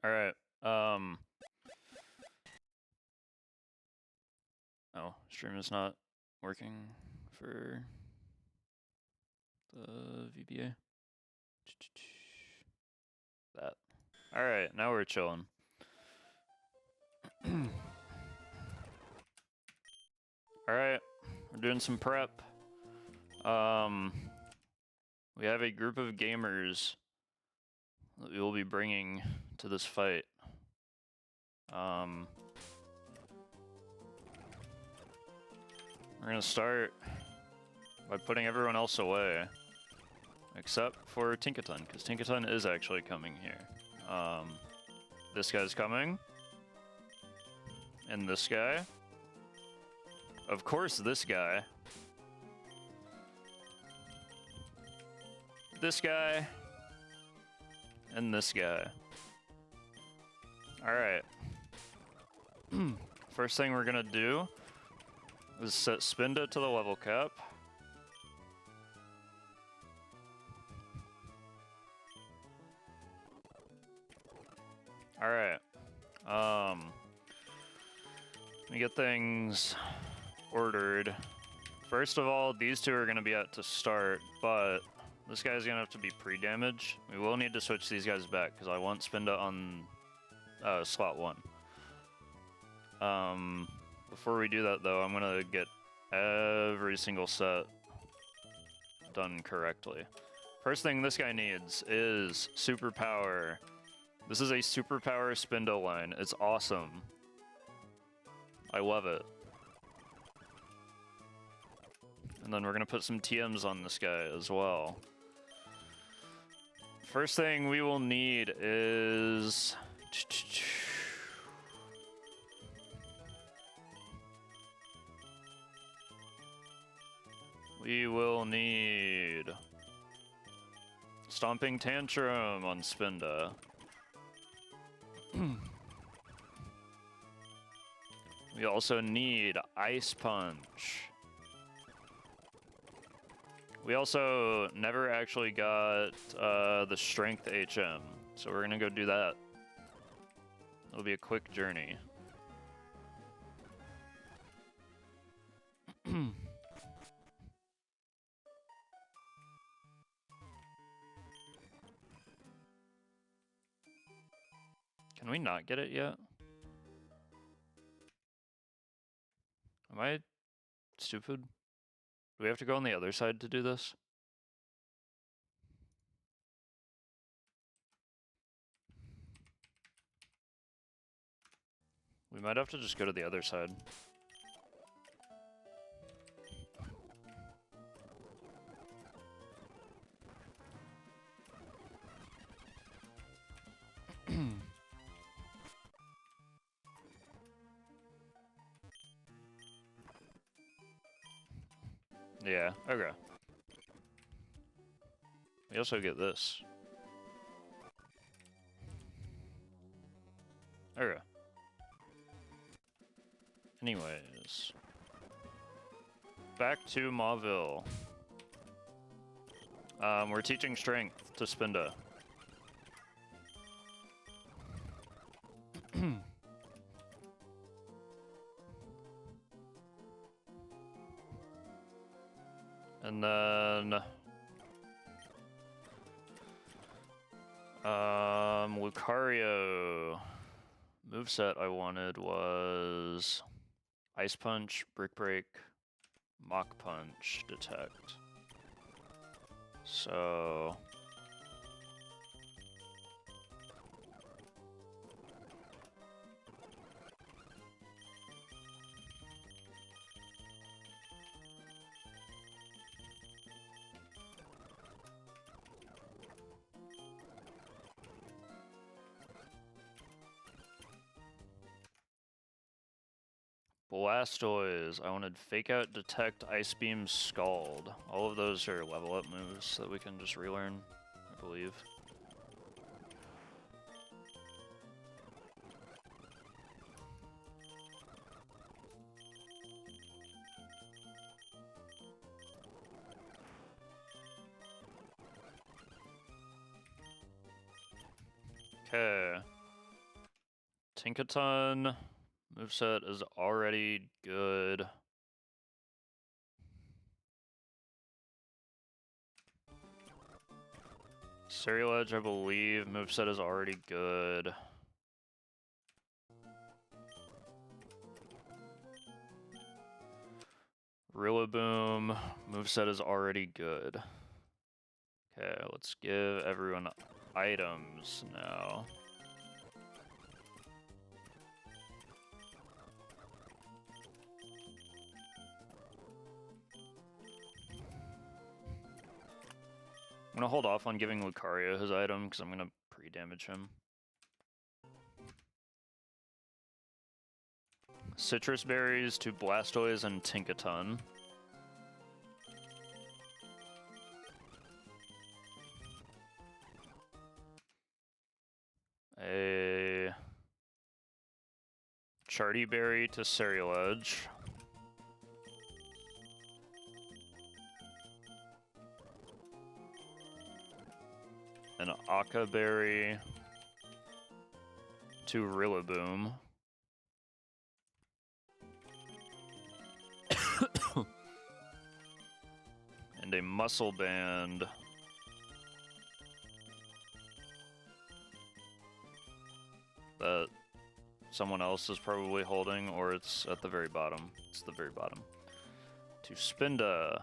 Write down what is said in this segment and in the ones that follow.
Alright, oh, stream is not working for the VBA. That. Alright, now we're chilling. Alright, we're doing some prep. We have a group of gamers that we will be bringing to this fight. We're gonna start by putting everyone else away, except for Tinkaton, because Tinkaton is actually coming here. This guy's coming, and this guy. Of course, this guy. This guy. And this guy. Alright. First thing we're gonna do is set Spinda to the level cap. Alright. Let me get things ordered. First of all, these two are gonna be at to start, but this guy's gonna have to be pre-damage. We will need to switch these guys back, because I want Spinda on slot 1. Before we do that though, I'm gonna get every single set done correctly. First thing this guy needs is superpower. This is a superpower Spinda line. It's awesome. I love it. And then we're gonna put some TMs on this guy as well. First thing we will need is... we will need... Stomping Tantrum on Spinda. We also need Ice Punch. We also never actually got the Strength HM, so we're gonna go do that. It'll be a quick journey. Can we not get it yet? Am I stupid? Do we have to go on the other side to do this? We might have to just go to the other side. Yeah, okay. We also get this. Okay. Anyways. Back to Mauville. We're teaching strength to Spinda. And then... Lucario. Moveset I wanted was... Ice Punch, Brick Break, Mach Punch, Detect. So... Blastoise. I wanted Fake Out, Detect, Ice Beam, Scald. All of those are level up moves that we can just relearn, I believe. Okay. Tinkaton moveset is already good. Serial Edge, I believe, moveset is already good. Rillaboom, moveset is already good. Okay, let's give everyone items now. I'm gonna hold off on giving Lucario his item because I'm gonna pre-damage him. Citrus berries to Blastoise and Tinkaton. A Charty berry to Serial Edge. An Aka berry to Rillaboom. And a Muscle Band that someone else is probably holding, or it's at the very bottom. It's the very bottom. To Spinda.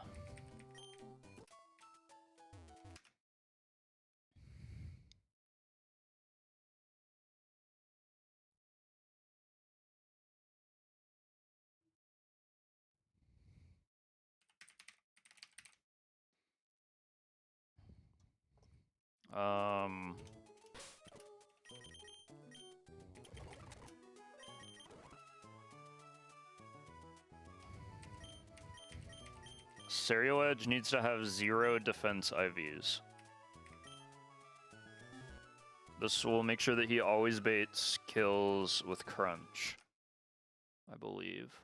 Serial Edge needs to have 0 defense IVs. This will make sure that he always baits kills with Crunch, I believe.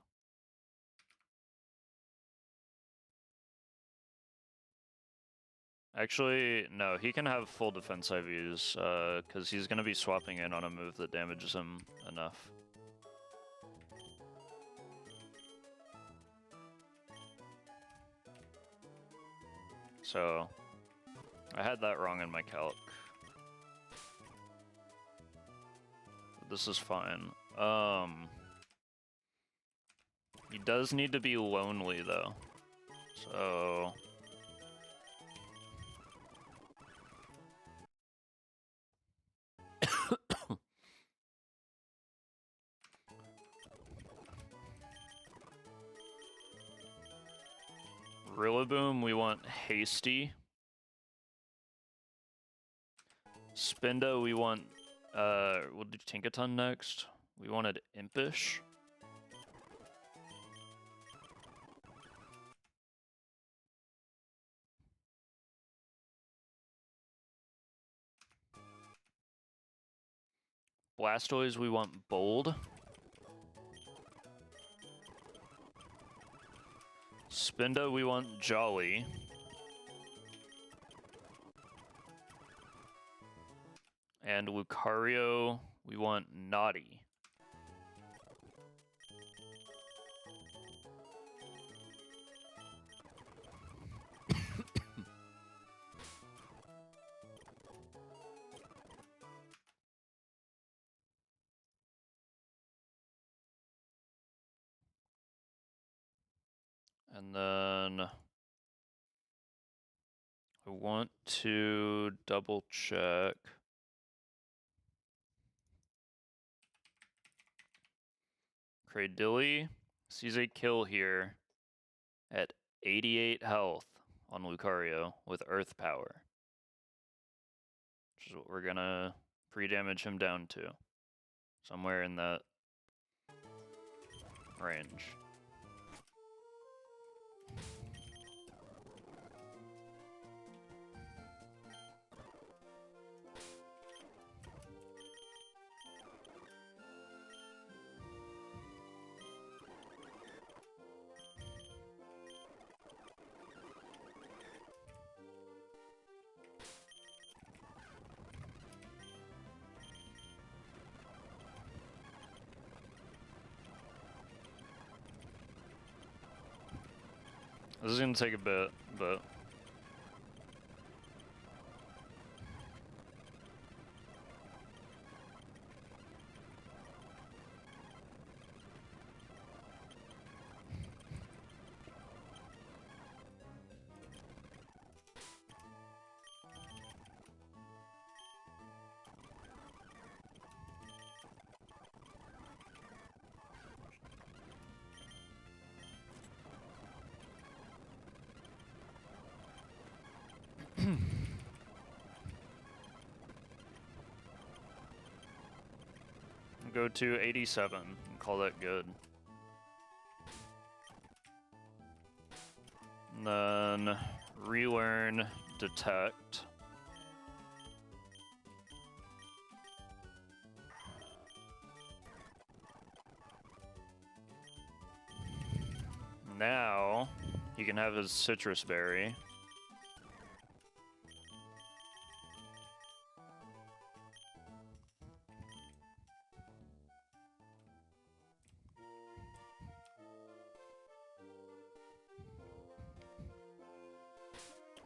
Actually, no, he can have full defense IVs, because he's going to be swapping in on a move that damages him enough. So, I had that wrong in my calc. This is fine. He does need to be lonely, though. So... Rillaboom, we want Hasty. Spinda, we want, we'll do Tinkaton next. We wanted Impish. Blastoise, we want Bold. Spinda, we want Jolly. And Lucario, we want Naughty. And then I want to double check. Cradilly sees a kill here at 88 health on Lucario with Earth Power, which is what we're gonna pre-damage him down to. Somewhere in that range. This is gonna take a bit, but... Go to 87 and call that good. And then relearn detect. Now he can have his citrus berry.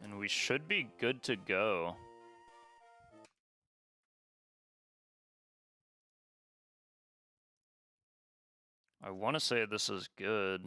And we should be good to go. I want to say this is good.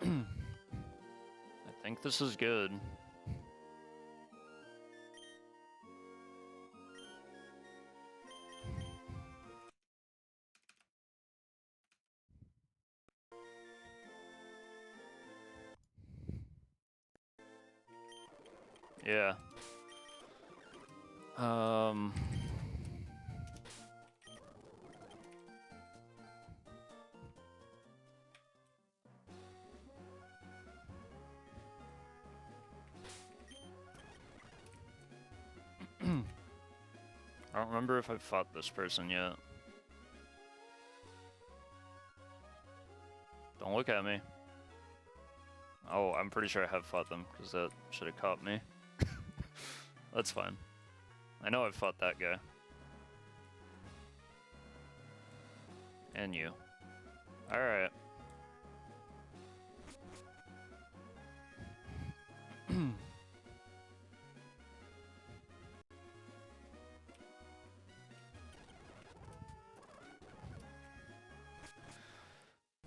I think this is good. Yeah. I don't remember if I've fought this person yet. Don't look at me. Oh, I'm pretty sure I have fought them, because that should have caught me. That's fine. I know I've fought that guy. And you. Alright.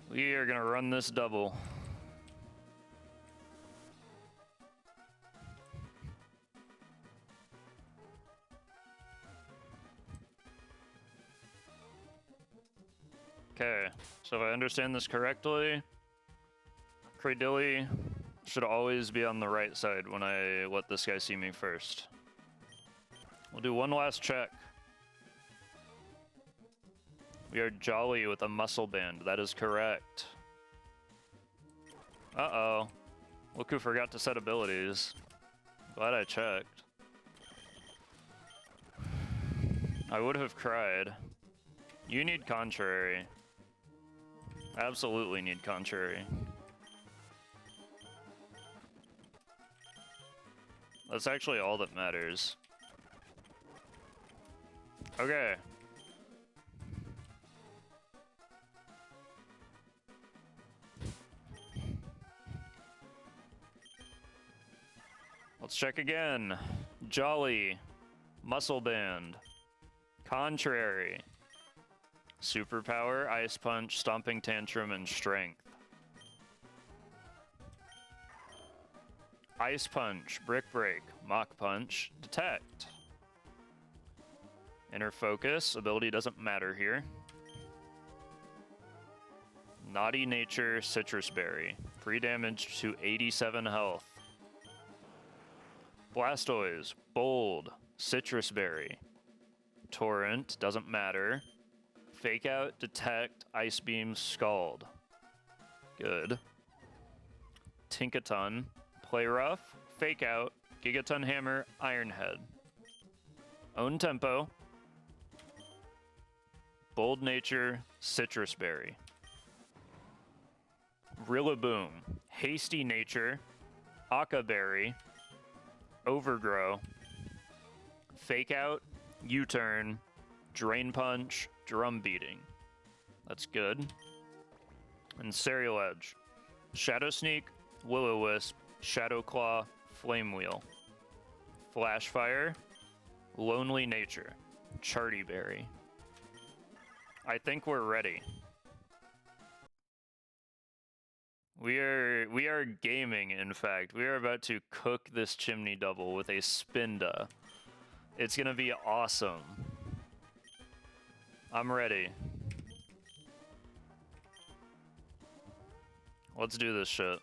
We are gonna run this double. Okay, so if I understand this correctly, Cradilly should always be on the right side when I let this guy see me first. We'll do one last check. We are Jolly with a muscle band. That is correct. Uh-oh. Look who forgot to set abilities. Glad I checked. I would have cried. You need Contrary. Absolutely need Contrary. That's actually all that matters. Okay. Let's check again. Jolly. Muscle Band. Contrary. Superpower, Ice Punch, Stomping Tantrum, and Strength. Ice Punch, Brick Break, Mach Punch, Detect. Inner Focus, ability doesn't matter here. Naughty Nature, Citrus Berry. Free damage to 87 health. Blastoise, Bold, Citrus Berry. Torrent, doesn't matter. Fake Out, Detect, Ice Beam, Scald. Good. Tinkaton, Play Rough, Fake Out, Gigaton Hammer, Iron Head. Own Tempo. Bold Nature, Citrus Berry. Rillaboom, Hasty Nature, Aka Berry, Overgrow, Fake Out, U-Turn, Drain Punch, Drum Beating. That's good. And Serial Edge, Shadow Sneak, Will-O-Wisp, Shadow Claw, Flame Wheel, Flash Fire, Lonely Nature, Charty Berry. I think we're ready. We are gaming, in fact. We are about to cook this Chimney double with a Spinda. It's gonna be awesome. I'm ready. Let's do this shit.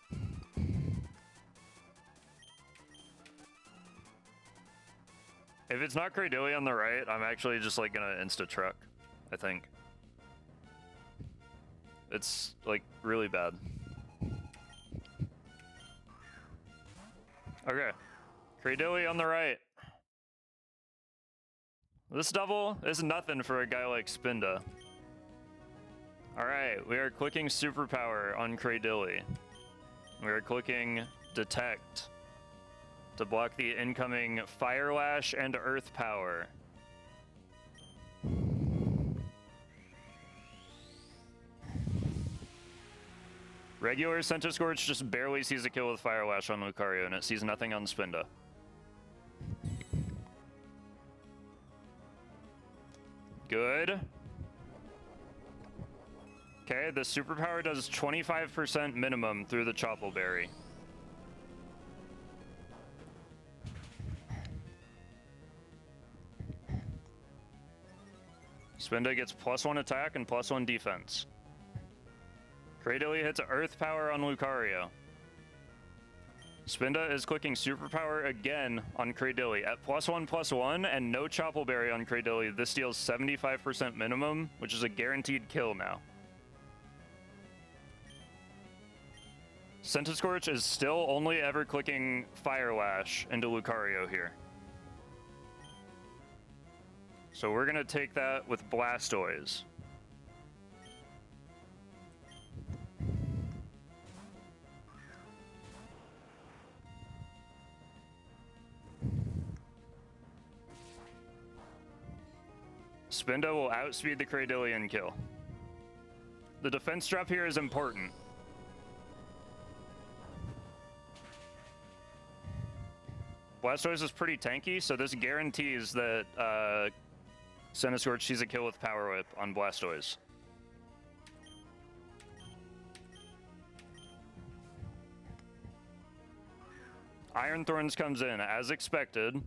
If it's not Cradilly on the right, I'm actually just like gonna insta-truck, I think. It's like really bad. Okay, Cradilly on the right. This double is nothing for a guy like Spinda. Alright, we are clicking Superpower on Cradilly. We are clicking Detect to block the incoming Fire Lash and Earth Power. Regular Centiskorch just barely sees a kill with Fire Lash on Lucario, and it sees nothing on Spinda. Good. Okay, the Superpower does 25% minimum through the Choppleberry. Spinda gets +1 attack and +1 defense. Cradilly hits Earth Power on Lucario. Spinda is clicking Superpower again on Cradilly at +1/+1 and no Choppleberry on Cradilly. This deals 75% minimum, which is a guaranteed kill now. Centiskorch is still only ever clicking Fire Lash into Lucario here. So we're gonna take that with Blastoise. Spinda will outspeed the Cradilly and kill. The defense drop here is important. Blastoise is pretty tanky, so this guarantees that Centiskorch sees a kill with Power Whip on Blastoise. Iron Thorns comes in as expected.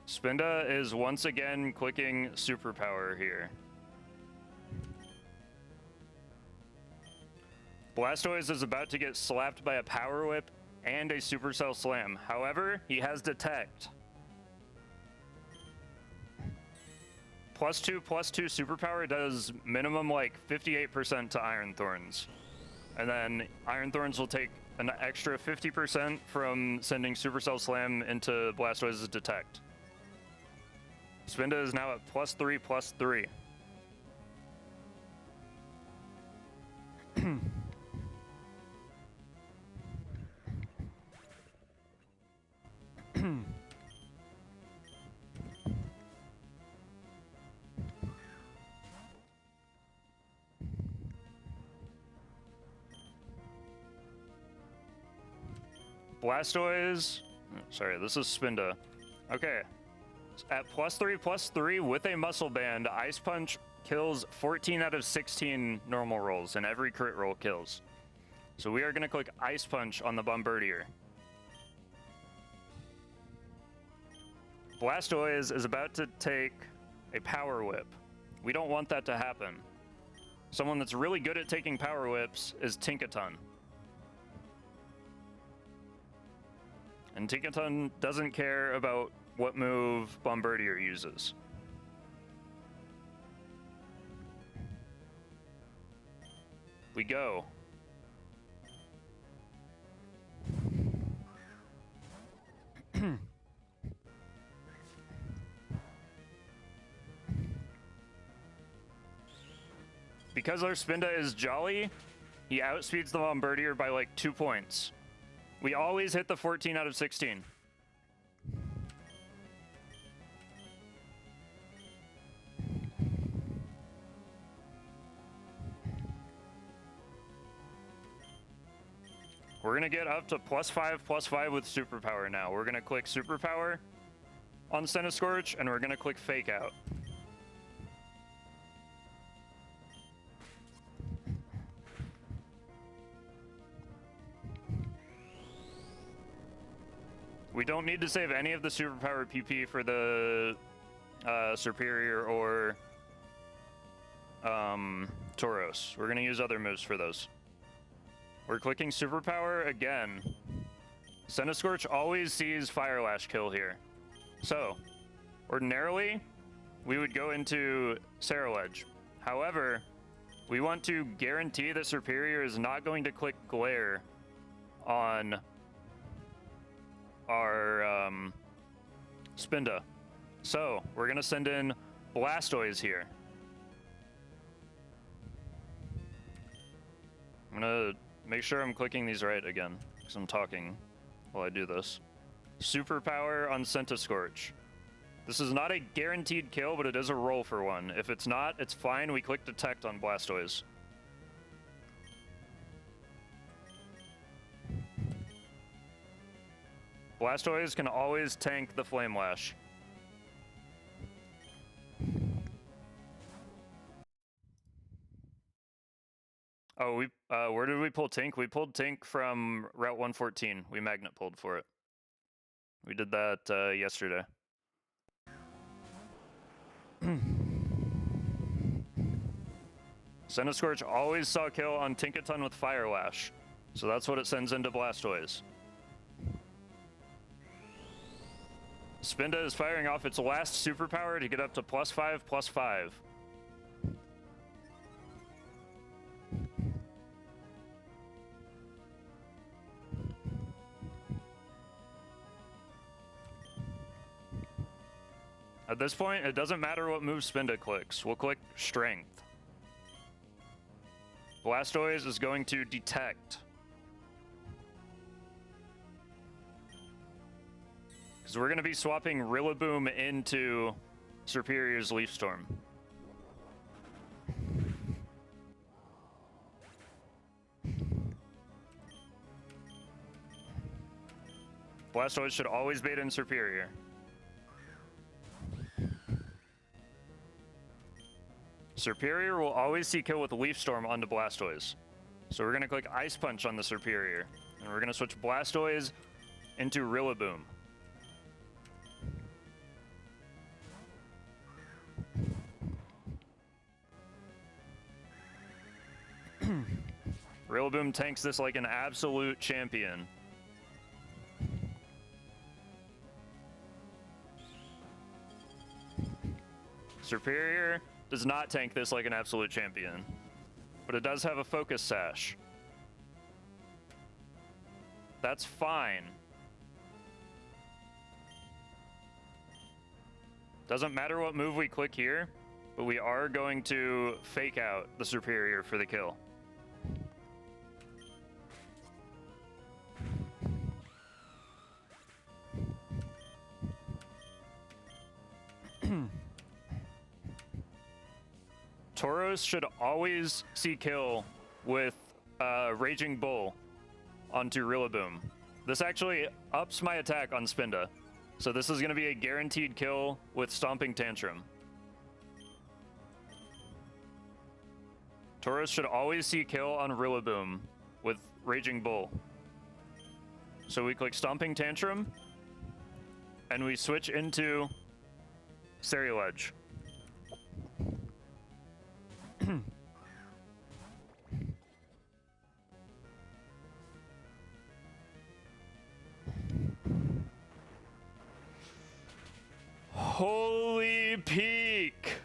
Spinda is once again clicking Superpower here. Blastoise is about to get slapped by a Power Whip and a Supercell Slam. However, he has Detect. +2/+2 Superpower does minimum like 58% to Iron Thorns. And then Iron Thorns will take an extra 50% from sending Supercell Slam into Blastoise's Detect. Spinda is now at +3/+3. Blastoise, sorry, this is Spinda. Okay, at +3/+3 with a Muscle Band, Ice Punch kills 14 out of 16 normal rolls, and every crit roll kills. So we are gonna click Ice Punch on the Bombardier. Blastoise is about to take a Power Whip. We don't want that to happen. Someone that's really good at taking Power Whips is Tinkaton. And Tinkaton doesn't care about what move Bombardier uses. We go. Because our Spinda is jolly, he outspeeds the Bombardier by like 2 points. We always hit the 14 out of 16. We're gonna get up to +5/+5 with superpower now. We're gonna click superpower on Centiskorch, and we're gonna click fake out. We don't need to save any of the superpower PP for the Superior or Tauros. We're gonna use other moves for those. We're clicking superpower again. Centiskorch always sees Fire Lash kill here. So, ordinarily, we would go into Saraledge. However, we want to guarantee that Superior is not going to click Glare on our Spinda. So, we're gonna send in Blastoise here. I'm gonna make sure I'm clicking these right again, because I'm talking while I do this. Superpower on Centiskorch. This is not a guaranteed kill, but it is a roll for one. If it's not, it's fine. We click Detect on Blastoise. Blastoise can always tank the Flame Lash. Oh, where did we pull Tink? We pulled Tink from Route 114. We magnet pulled for it. We did that yesterday. Centiskorch always saw kill on Tinkaton with Fire Lash, so that's what it sends into Blastoise. Spinda is firing off its last superpower to get up to +5/+5. At this point, it doesn't matter what move Spinda clicks. We'll click Strength. Blastoise is going to Detect. Because we're going to be swapping Rillaboom into Superior's Leaf Storm. Blastoise should always bait in Superior. Superior will always see kill with Leaf Storm onto Blastoise. So we're going to click Ice Punch on the Superior. And we're going to switch Blastoise into Rillaboom. Rillaboom tanks this like an absolute champion. Superior does not tank this like an absolute champion, but it does have a Focus Sash. That's fine. Doesn't matter what move we click here, but we are going to fake out the Superior for the kill. Tauros should always see kill with Raging Bull onto Rillaboom. This actually ups my attack on Spinda. So this is going to be a guaranteed kill with Stomping Tantrum. Tauros should always see kill on Rillaboom with Raging Bull. So we click Stomping Tantrum, and we switch into Saraledge. Holy peak!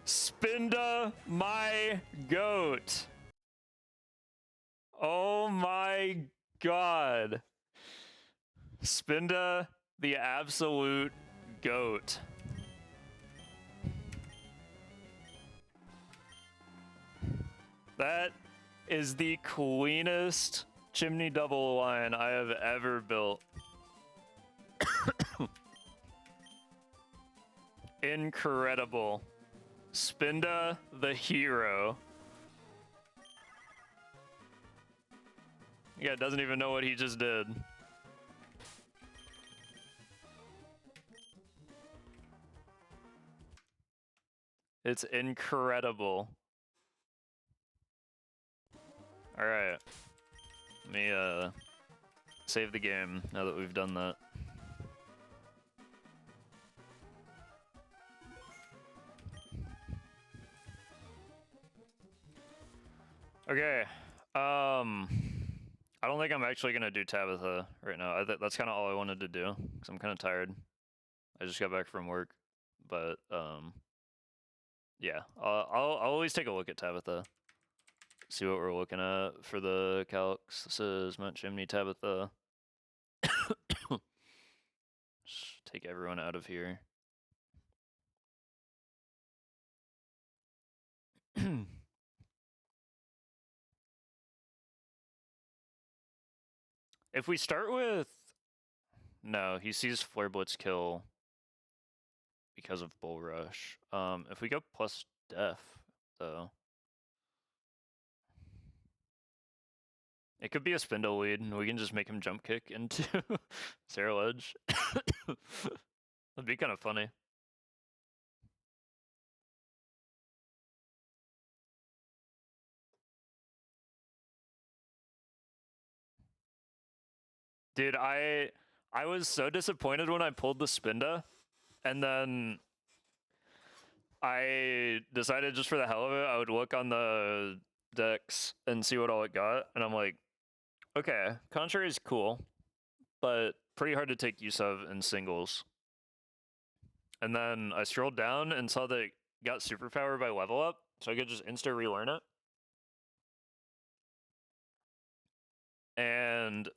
Spinda my goat. Oh my god. Spinda the absolute goat. That is the cleanest chimney double line I have ever built. Incredible. Spinda the hero. Yeah, doesn't even know what he just did. It's incredible. Alright. Let me, save the game now that we've done that. Okay. I don't think I'm actually gonna do Tabitha right now. That's kind of all I wanted to do, because I'm kind of tired. I just got back from work, but, yeah. I'll always take a look at Tabitha. See what we're looking at for the calcs. This is Mt Chimney Tabitha. Just take everyone out of here. If we start with... No, he sees Flare Blitz kill because of Bull Rush. If we go plus Def, though... It could be a Spindle lead, and we can just make him jump kick into Sarah Ledge. That'd be kind of funny. Dude, I was so disappointed when I pulled the Spinda, and then I decided just for the hell of it, I would look on the decks and see what all it got, and I'm like, okay, Contrary is cool, but pretty hard to take use of in singles. And then I scrolled down and saw that it got superpower by level up, so I could just insta relearn it. And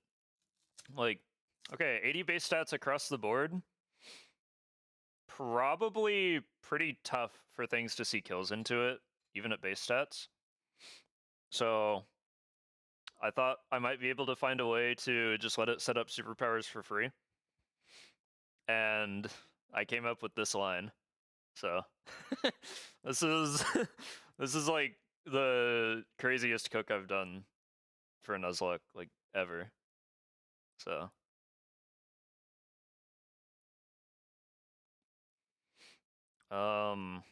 like, okay, 80 base stats across the board. Probably pretty tough for things to see kills into it, even at base stats. So I thought I might be able to find a way to just let it set up superpowers for free. And I came up with this line. So this is this is like the craziest cook I've done for a Nuzlocke, like, ever. So I'll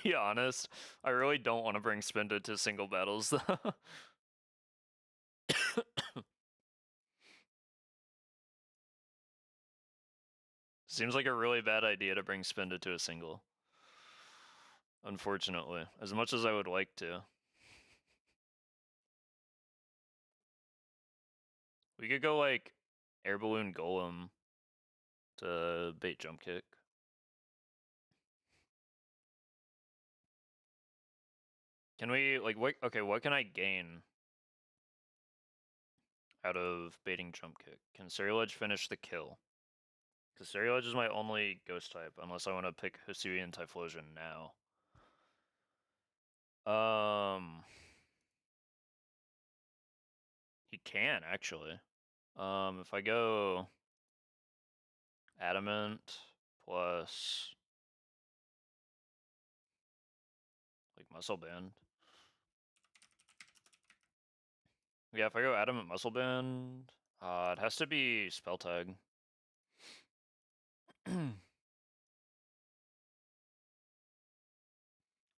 be honest, I really don't want to bring Spinda to single battles though. Seems like a really bad idea to bring Spinda to a single. Unfortunately, as much as I would like to. We could go like Air Balloon Golem to bait jump kick. Can we, like, what, okay, what can I gain out of baiting jump kick? Can Ceruledge finish the kill? Because Ceruledge is my only ghost type, unless I want to pick Hisuian Typhlosion now. He can, actually. If I go Adamant plus, like, Muscle Band. Yeah, if I go Adamant Muscle Band, it has to be Spell Tag.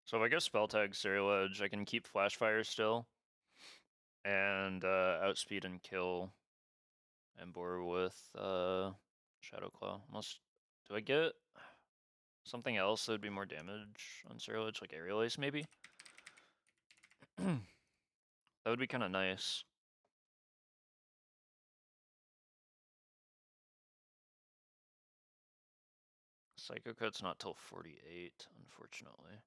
So if I go Spell Tag Ceruledge, I can keep Flash Fire still, and outspeed and kill Embor with Shadow Claw. Unless, do I get something else that would be more damage on Ceruledge, like Aerial Ace maybe? That would be kind of nice. Psycho Code's not till 48, unfortunately.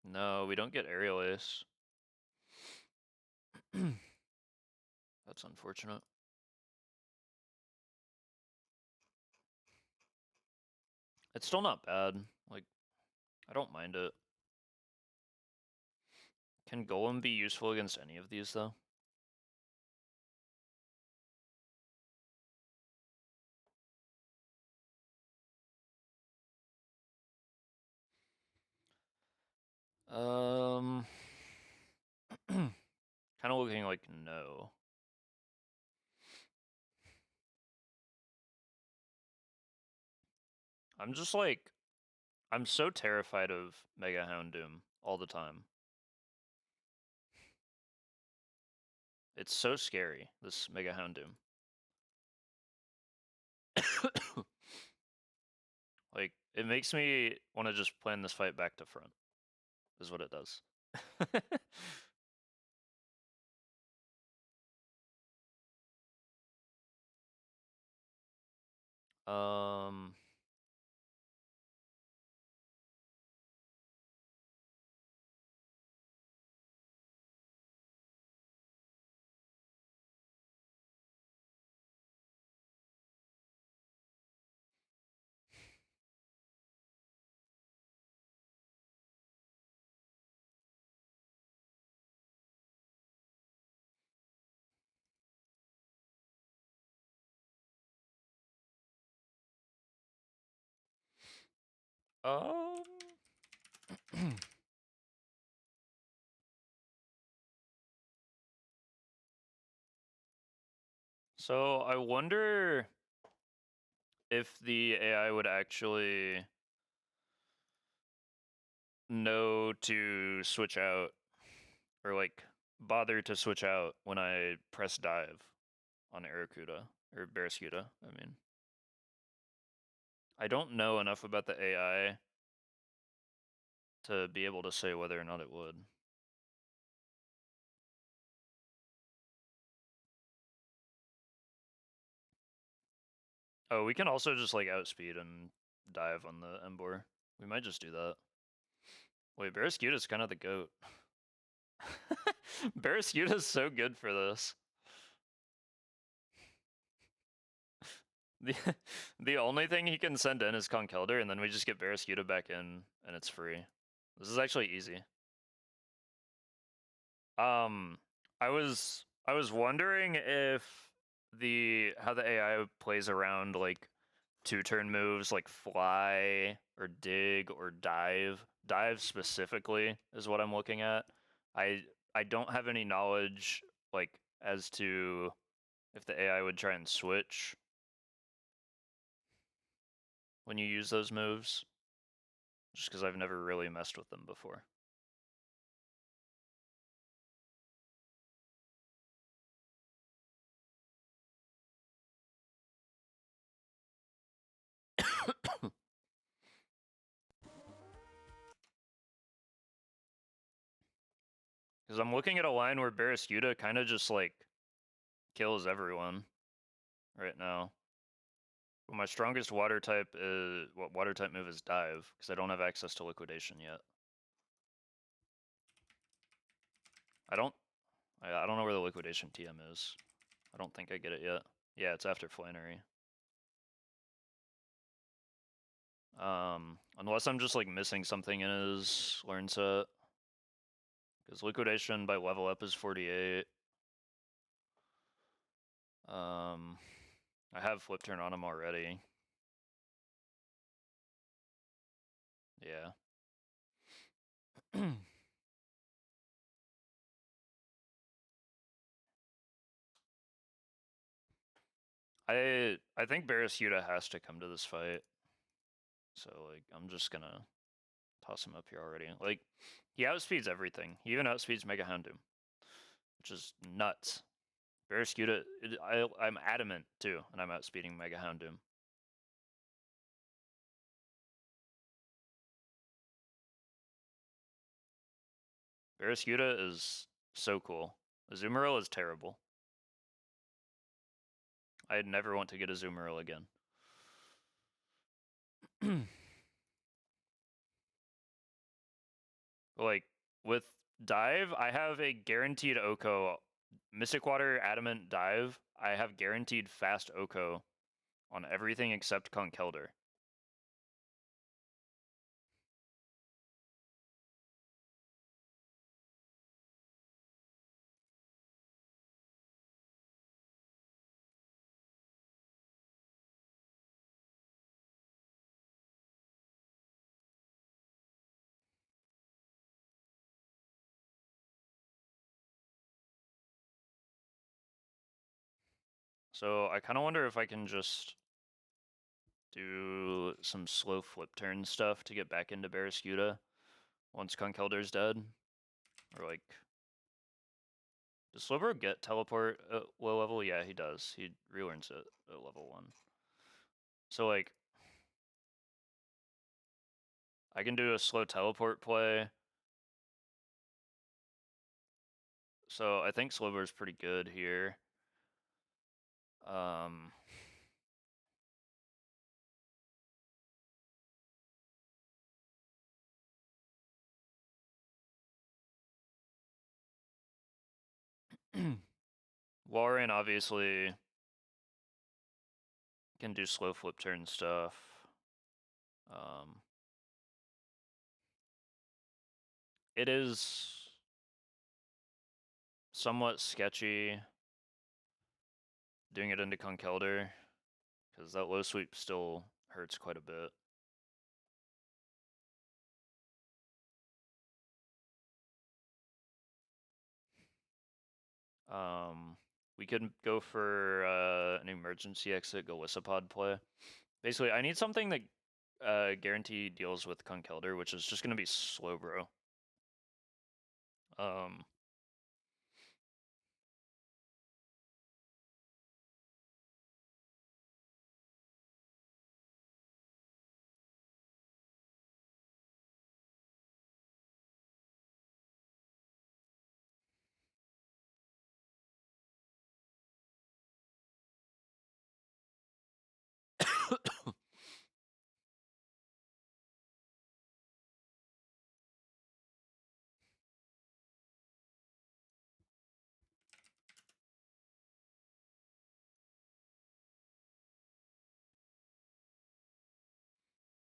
No, we don't get Aerial Ace. That's unfortunate. It's still not bad. Like, I don't mind it. Can Golem be useful against any of these, though? Kind of looking like no. I'm just like, I'm so terrified of Mega Houndoom all the time. It's so scary, this Mega Houndoom. Like, it makes me want to just plan this fight back to front, is what it does. um... Um... So I wonder if the AI would actually know to switch out, or like bother to switch out when I press dive on Aracuda, or Barraskewda, I mean. I don't know enough about the AI to be able to say whether or not it would. Oh, we can also just like outspeed and dive on the Embor. We might just do that. Wait, Barraskewda's kind of the goat. Barraskewda's so good for this. The the only thing he can send in is Conkeldurr, and then we just get Barraskewda back in, and it's free. This is actually easy. I was wondering if how the AI plays around like 2-turn moves like fly or dig or dive. Dive specifically is what I'm looking at. I don't have any knowledge like as to if the AI would try and switch when you use those moves, just because I've never really messed with them before. Because I'm looking at a line where Barraskewda kind of just like kills everyone right now. But my strongest water type is water type move is dive because I don't have access to liquidation yet. I don't know where the liquidation TM is. I don't think I get it yet. Yeah, it's after Flannery. Unless I'm just like missing something in his learn set. Because liquidation by level up is 48. I have flip turn on him already. Yeah. I think Barraskewda has to come to this fight. So like I'm just gonna toss him up here already. Like he outspeeds everything. He even outspeeds Mega Houndoom, which is nuts. Barraskewda, I'm adamant too, and I'm outspeeding Mega Houndoom. Barraskewda is so cool. Azumarill is terrible. I'd never want to get a Azumarill again. Like, with Dive, I have a guaranteed Oko. Mystic Water, Adamant, Dive, I have guaranteed fast Oko on everything except Conkeldurr. So I kind of wonder if I can just do some slow flip turn stuff to get back into Barraskewda once Conkeldurr's dead. Or like, does Slowbro get teleport at low level? Yeah, he does. He relearns it at level 1. So like, I can do a slow teleport play. So I think Slowbro's pretty good here. Walrein obviously can do slow flip turn stuff. It is somewhat sketchy doing it into Conkeldurr, because that low sweep still hurts quite a bit. We could go for an emergency exit Golisopod play. Basically, I need something that guarantee deals with Conkeldurr, which is just going to be Slowbro.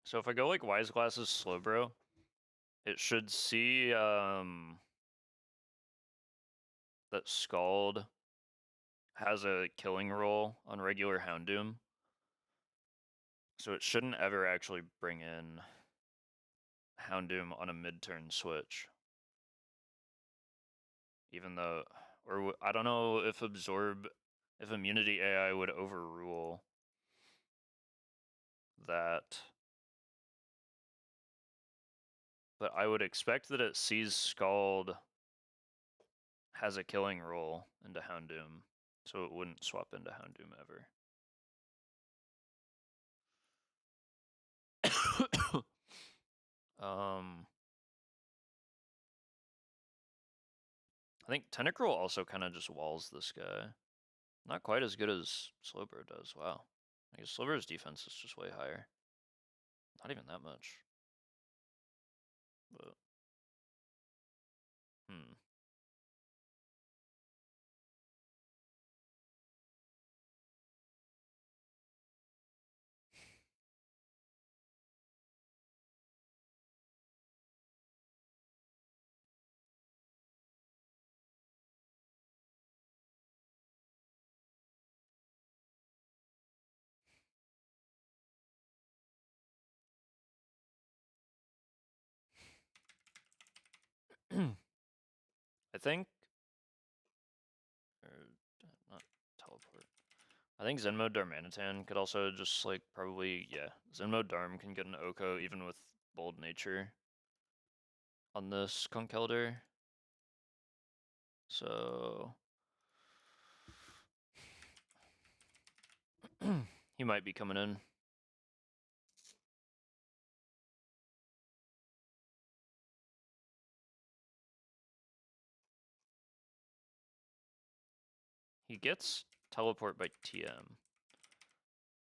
So if I go like Wise Glasses Slowbro, it should see that Scald has a killing roll on regular Houndoom. So it shouldn't ever actually bring in Houndoom on a mid-turn switch. Even though, or I don't know if if Immunity AI would overrule that. But I would expect that it sees Scald has a killing roll into Houndoom, so it wouldn't swap into Houndoom ever. I think Tentacruel also kind of just walls this guy. Not quite as good as Slowbro does. Wow. I guess Slowbro's defense is just way higher. Not even that much. But, I think, or not teleport. I think Zenmode Darmanitan could also just like probably, yeah, Zenmode Darm can get an Oko even with Bold Nature on this Conkeldurr. So he might be coming in. He gets teleport by TM.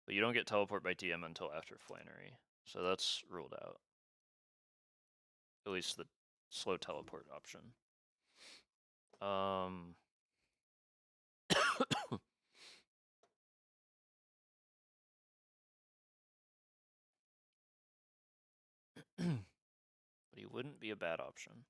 But you don't get teleport by TM until after Flannery. So that's ruled out. At least the slow teleport option. But he wouldn't be a bad option.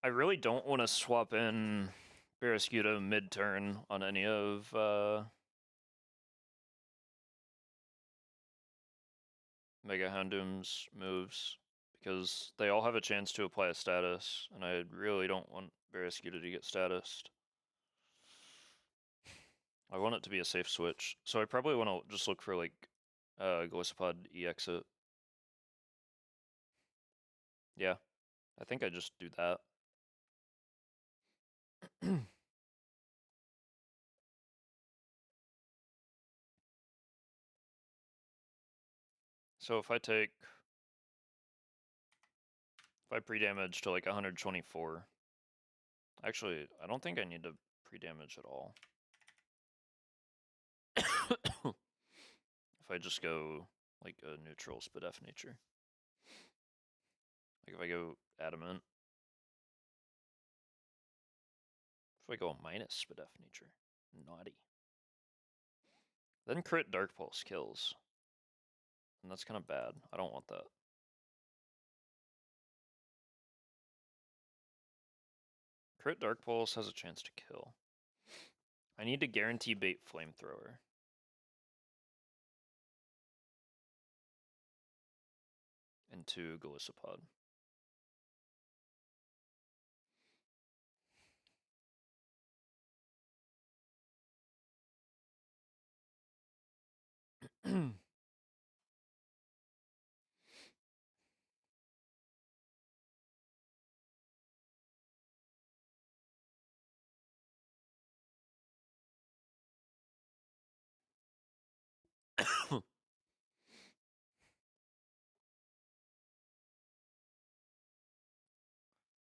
I really don't want to swap in Barraskewda mid-turn on any of Mega Houndoom's moves, because they all have a chance to apply a status, and I really don't want Barraskewda to get statused. I want it to be a safe switch, so I probably want to just look for like Glycopod E-exit. Yeah, I think I just do that. So if I pre-damage to like 124, actually, I don't think I need to pre-damage at all. If I just go like a neutral Spadef nature. Like if I go adamant. If I go minus Spadef nature. Naughty. Then crit Dark Pulse kills. And that's kind of bad. I don't want that. Crit Dark Pulse has a chance to kill. I need to guarantee bait Flamethrower. Into Glycopod.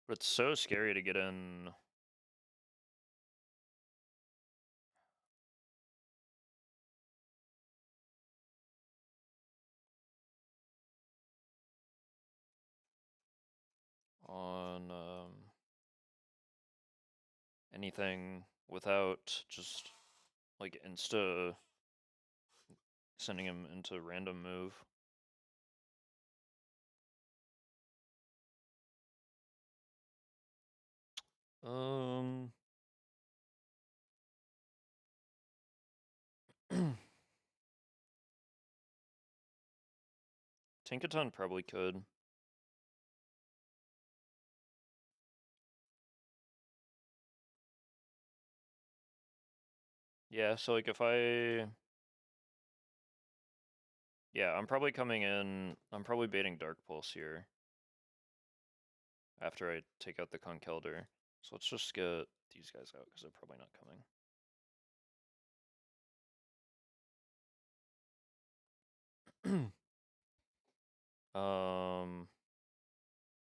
But it's so scary to get in. On anything without just like insta sending him into random move. Tinkaton probably could. Yeah, so like if I... Yeah, I'm probably coming in... I'm probably baiting Dark Pulse here. After I take out the Conkelder. So let's just get these guys out, because they're probably not coming.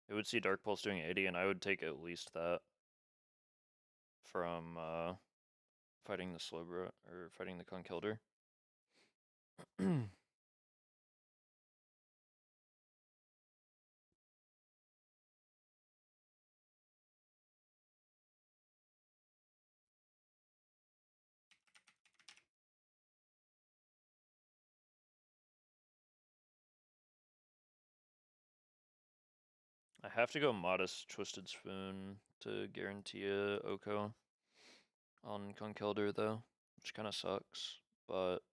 It would see Dark Pulse doing 80, and I would take at least that from fighting the Slowbro, or fighting the Conkelder. I have to go Modest Twisted Spoon to guarantee a Oko on Conkelder though, which kind of sucks, but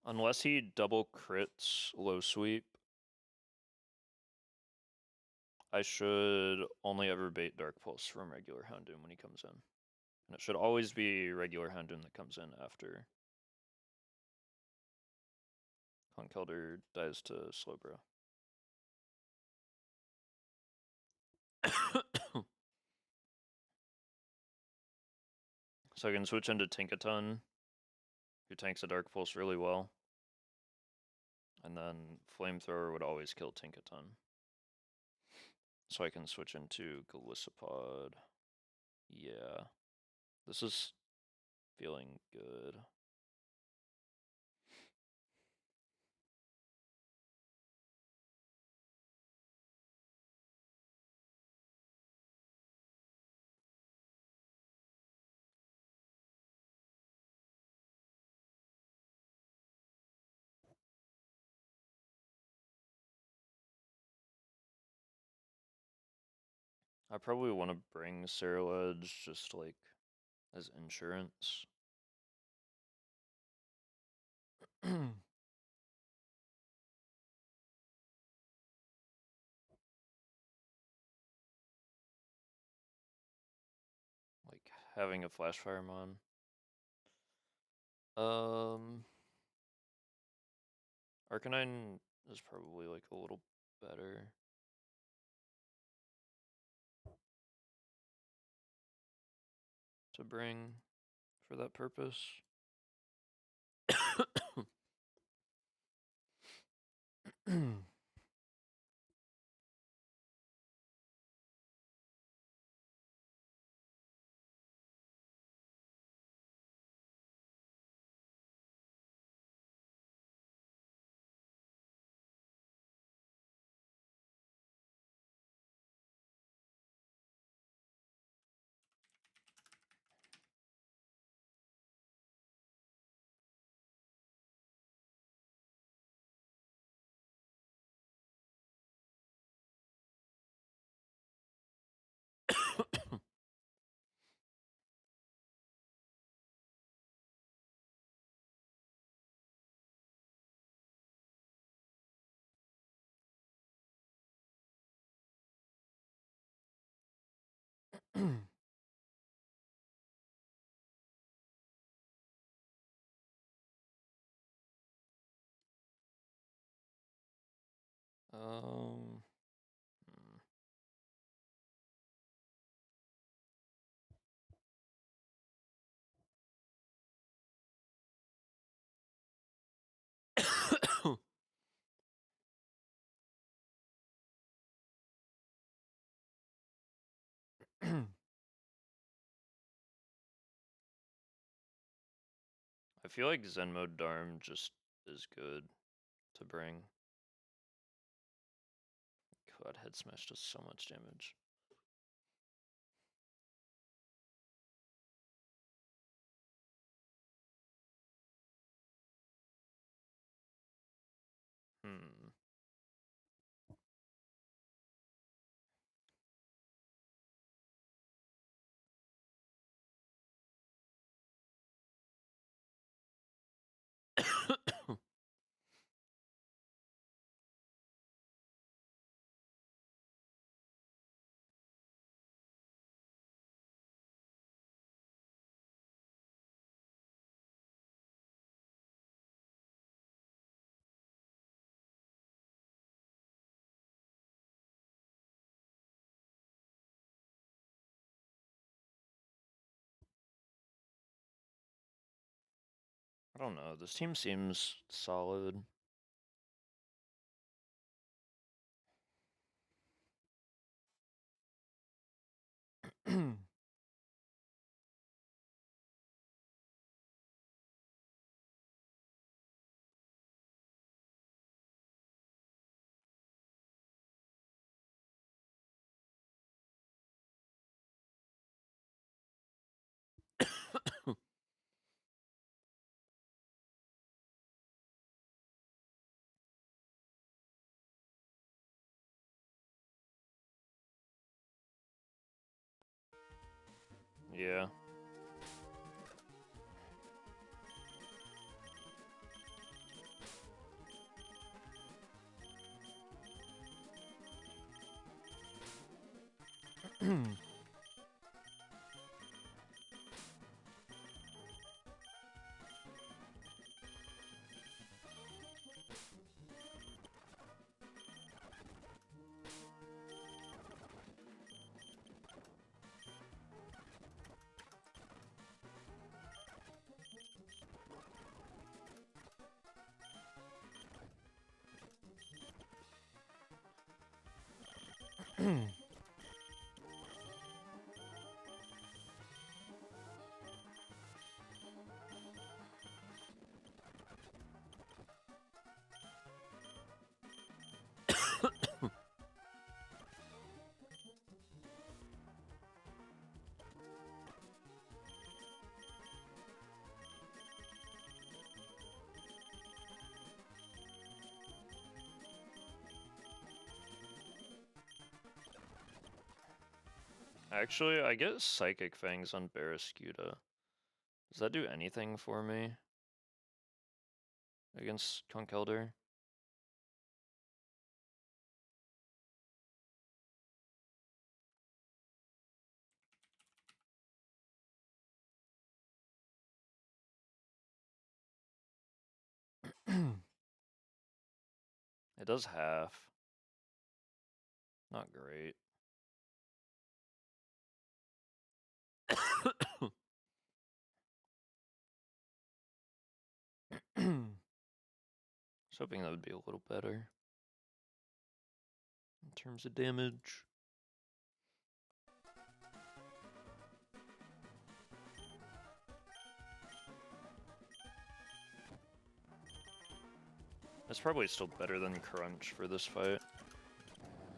Unless he double crits low sweep, I should only ever bait Dark Pulse from regular Houndoom when he comes in. And it should always be regular Houndoom that comes in after Conkelder dies to Slowbro. So I can switch into Tinkaton, who tanks a Dark Pulse really well. And then Flamethrower would always kill Tinkaton. So I can switch into Golisopod. Yeah. This is feeling good. I probably want to bring Cerulege just like as insurance. Like having a Flash Fireman. Arcanine is probably like a little better. To bring for that purpose. um, I feel like Zen Mode Darm just is good to bring. God, Head Smash does so much damage. I don't know. This team seems solid. Yeah. Actually, I get Psychic Fangs on Barraskewda. Does that do anything for me? Against Conkeldurr? It does half. Not great. I was hoping that would be a little better in terms of damage. It's probably still better than Crunch for this fight.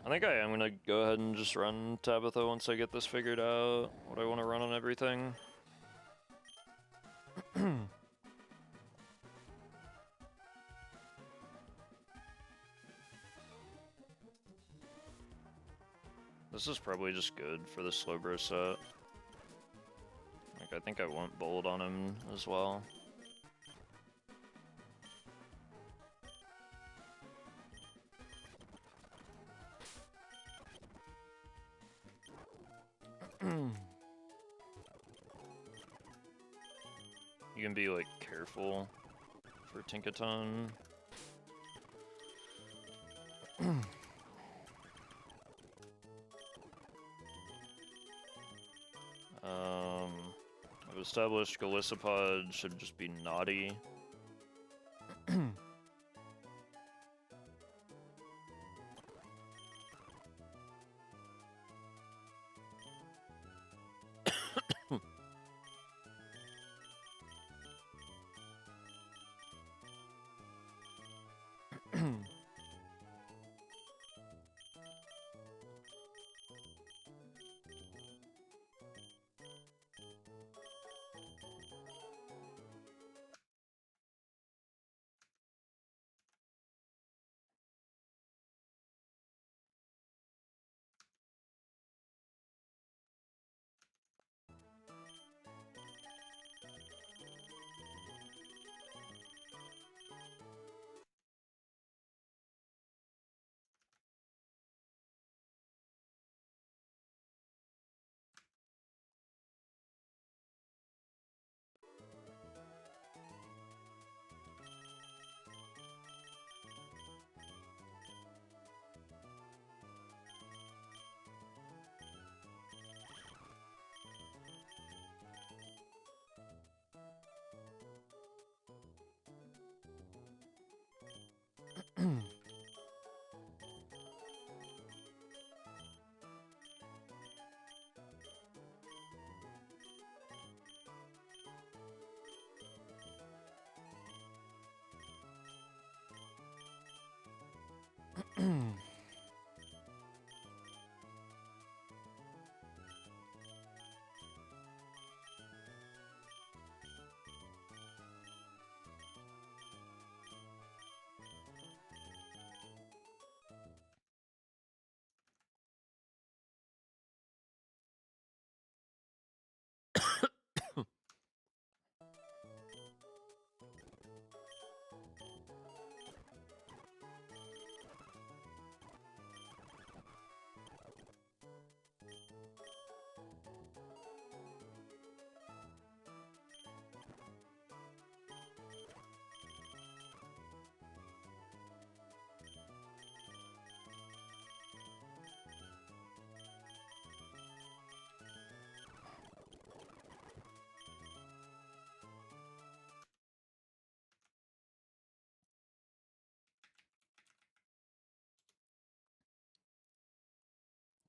I think I am gonna go ahead and just run Tabitha once I get this figured out, what I want to run on everything. This is probably just good for the Slowbro set. Like, I think I want Bold on him as well. You can be, like, careful for Tinkaton. I've established Golisopod should just be naughty.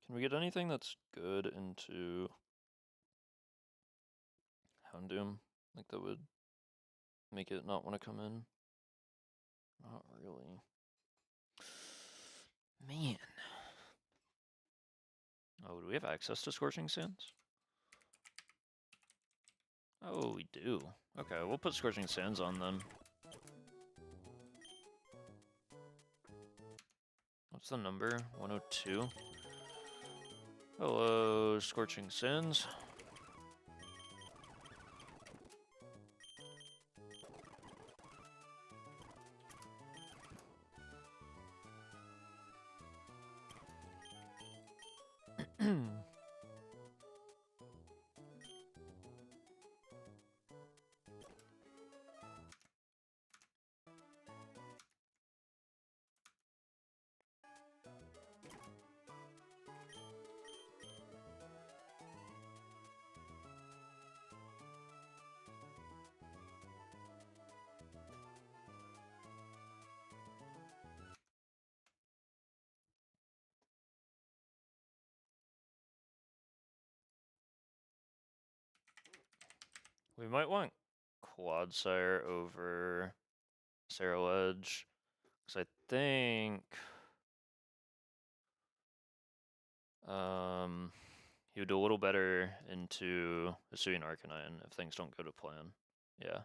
Can we get anything that's good into Houndoom? Like that would make it not want to come in? Not really. Man. Oh, do we have access to Scorching Sands? Oh, we do. Okay, we'll put Scorching Sands on then. What's the number? 102? Hello, Scorching Sands. We might want Quadsire over Sarrow Edge, because I think he would do a little better into Hisuian Arcanine if things don't go to plan. Yeah.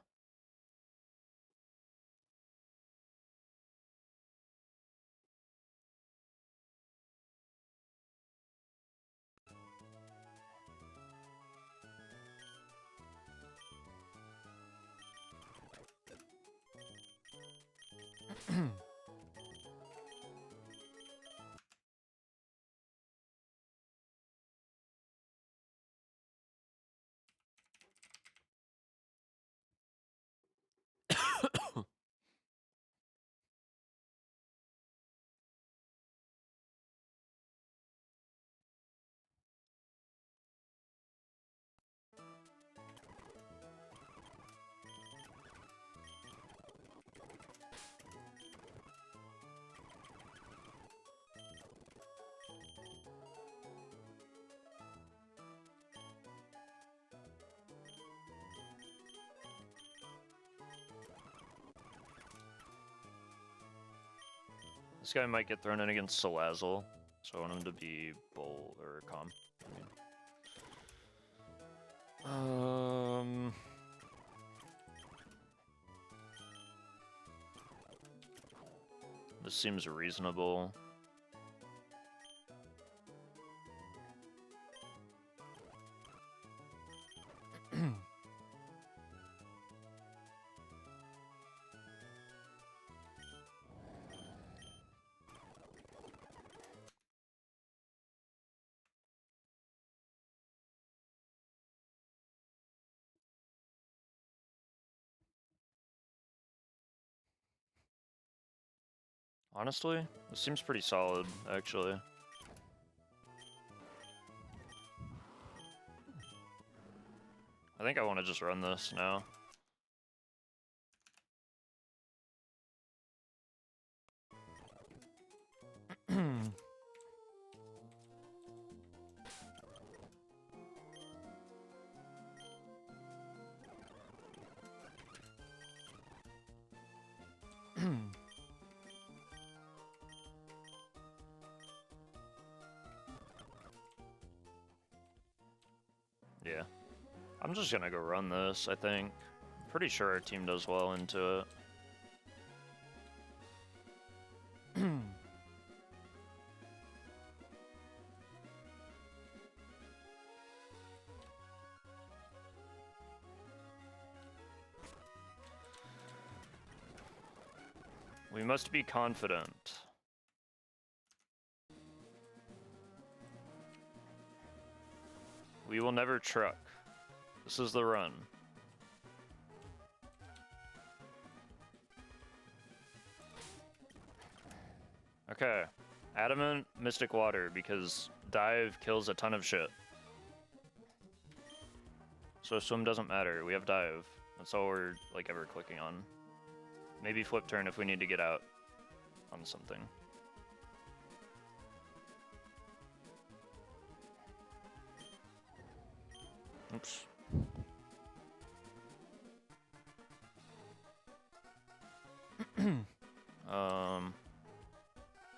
This guy might get thrown in against Salazzle, so I want him to be bull or calm. This seems reasonable. Honestly, this seems pretty solid, actually. I think I want to just run this now. Yeah. I'm just gonna go run this, I think. Pretty sure our team does well into it. We must be confident. We will never truck. This is the run. Okay. Adamant, Mystic Water, because Dive kills a ton of shit. So Swim doesn't matter. We have Dive. That's all we're, like, ever clicking on. Maybe Flip Turn if we need to get out on something. Oops.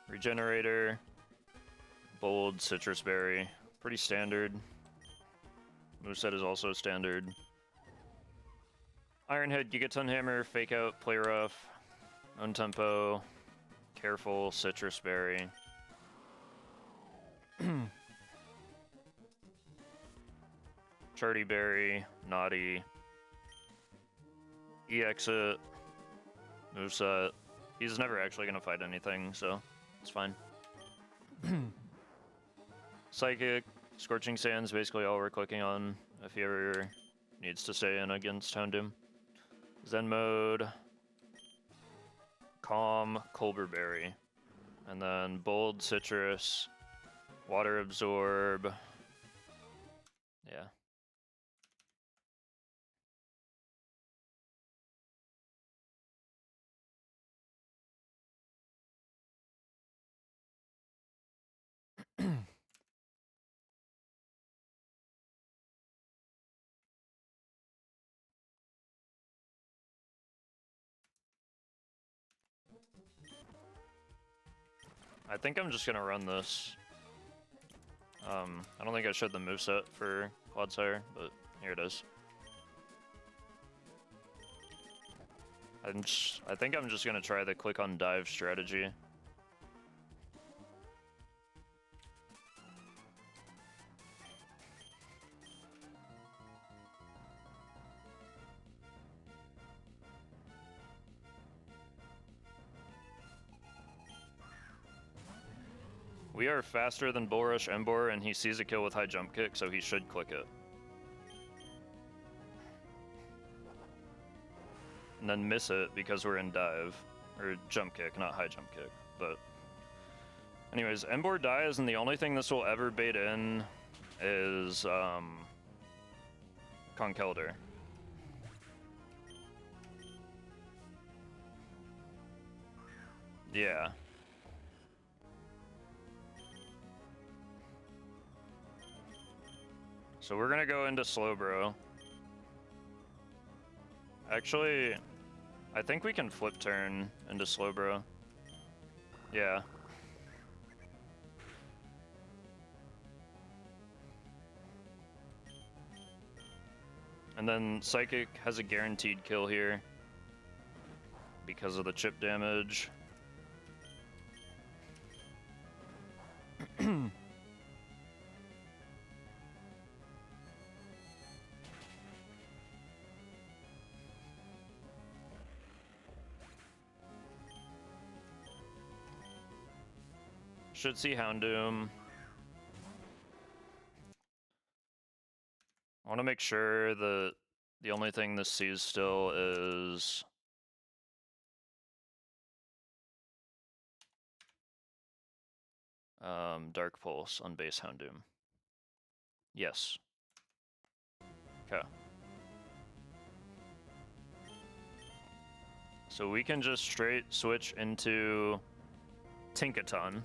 Regenerator, bold, citrus berry, pretty standard. Moveset is also standard. Ironhead, Gigaton Hammer, Fake Out, Play Rough, Own Tempo, Careful, Citrus Berry. Charty Berry, Naughty, E-Exit, Moveset. He's never actually gonna fight anything, so it's fine. Psychic, Scorching Sands, basically all we're clicking on if he ever needs to stay in against Houndoom. Zen Mode, Calm, Colberberry, and then Bold, Citrus, Water Absorb. Yeah. I think I'm just gonna run this. I don't think I showed the moveset for Clodsire, but here it is. I think I'm just gonna try the click on dive strategy. We are faster than Bullrush Embor, and he sees a kill with high jump kick, so he should click it. And then miss it because we're in dive. Or jump kick, not high jump kick. But anyways, Embor dies, and the only thing this will ever bait in is Conkeldurr. Yeah. So we're gonna go into Slowbro. Actually, I think we can flip turn into Slowbro. Yeah. And then Psychic has a guaranteed kill here because of the chip damage. Should see Houndoom. I want to make sure that the only thing this sees still is Dark Pulse on base Houndoom. Yes. Okay. So we can just straight switch into Tinkaton,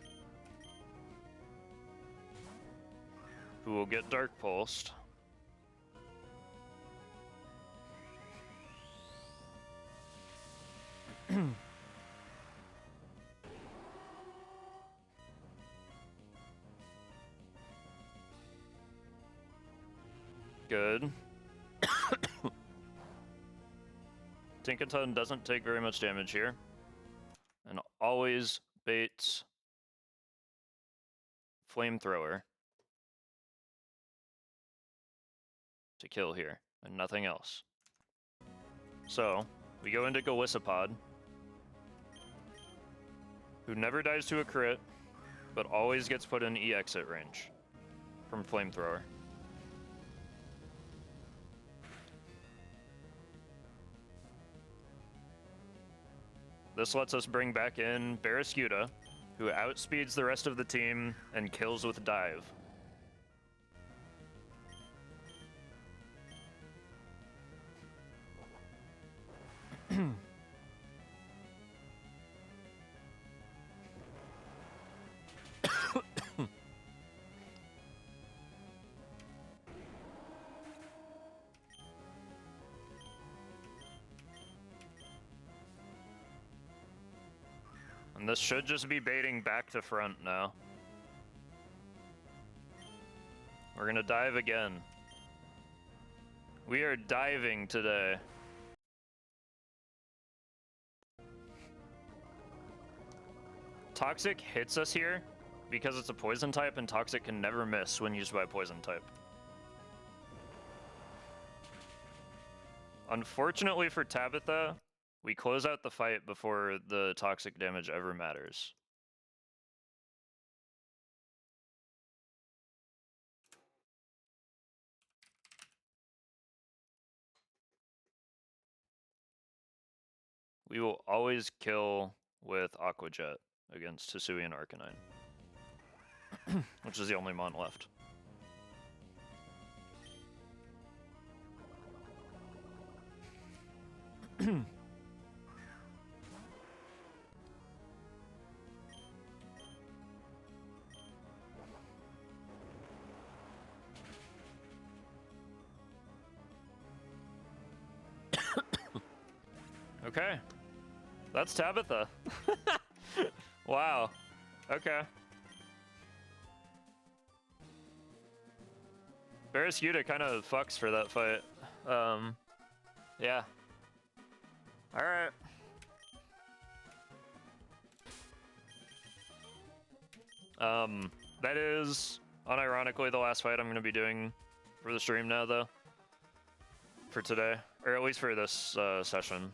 who will get Dark Pulsed. Good. Tinkaton doesn't take very much damage here, and always baits Flamethrower to kill here, and nothing else. So, we go into Golisopod, who never dies to a crit, but always gets put in E-exit range from Flamethrower. This lets us bring back in Barrascuda, who outspeeds the rest of the team and kills with dive. And this should just be baiting back to front now. We're gonna dive again. We are diving today. Toxic hits us here because it's a poison type, and Toxic can never miss when used by a poison type. Unfortunately for Tabitha, we close out the fight before the Toxic damage ever matters. We will always kill with Aqua Jet against Hisuian Arcanine, which is the only mon left. Okay. That's Tabitha. Wow. Okay. Barrascuda kind of fucks for that fight. Yeah. Alright. That is, unironically, the last fight I'm going to be doing for the stream now, though. For today. Or at least for this session.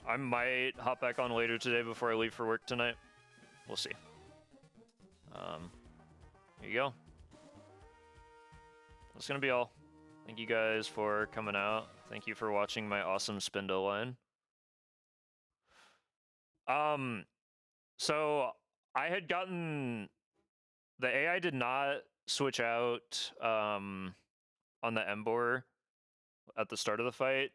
I might hop back on later today before I leave for work tonight. We'll see. Here you go. That's gonna be all. Thank you guys for coming out. Thank you for watching my awesome Spindle line. So I had gotten... The AI did not switch out on the Embor at the start of the fight.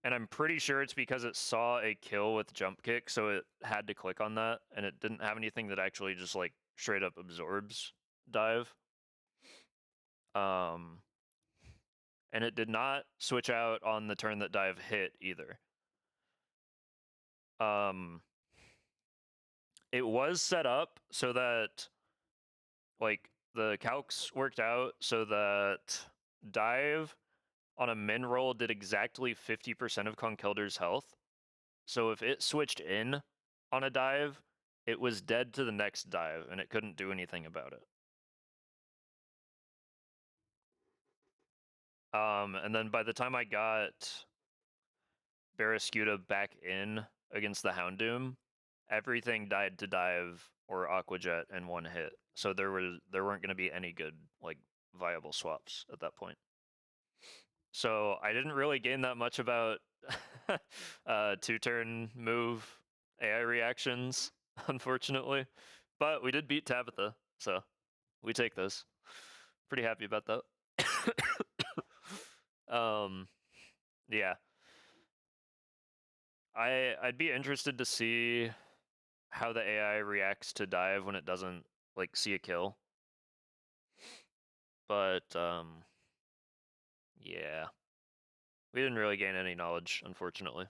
And I'm pretty sure it's because it saw a kill with jump kick, so it had to click on that, and it didn't have anything that actually just like straight up absorbs dive. And it did not switch out on the turn that dive hit either. It was set up so that like the calcs worked out so that dive on a min roll did exactly 50% of Conkeldur's health. So if it switched in on a dive, it was dead to the next dive, and it couldn't do anything about it. And then by the time I got Barrascuda back in against the Houndoom, everything died to dive or Aqua Jet in one hit. So there weren't going to be any good like viable swaps at that point. So I didn't really gain that much about 2-turn move AI reactions, unfortunately. But we did beat Tabitha, so we take this. Pretty happy about that. Yeah. I'd be interested to see how the AI reacts to dive when it doesn't like see a kill. But yeah. We didn't really gain any knowledge, unfortunately.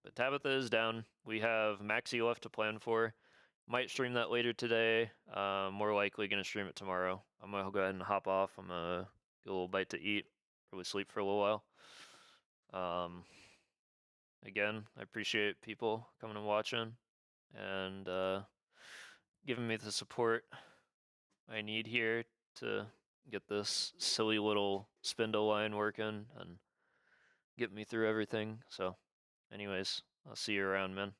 But Tabitha is down. We have Maxi left to plan for. Might stream that later today. More likely gonna stream it tomorrow. I'm gonna go ahead and hop off. I'm gonna get a little bite to eat. Probably sleep for a little while. Again, I appreciate people coming and watching and giving me the support I need here to get this silly little spindle line working and get me through everything. So anyways, I'll see you around, man.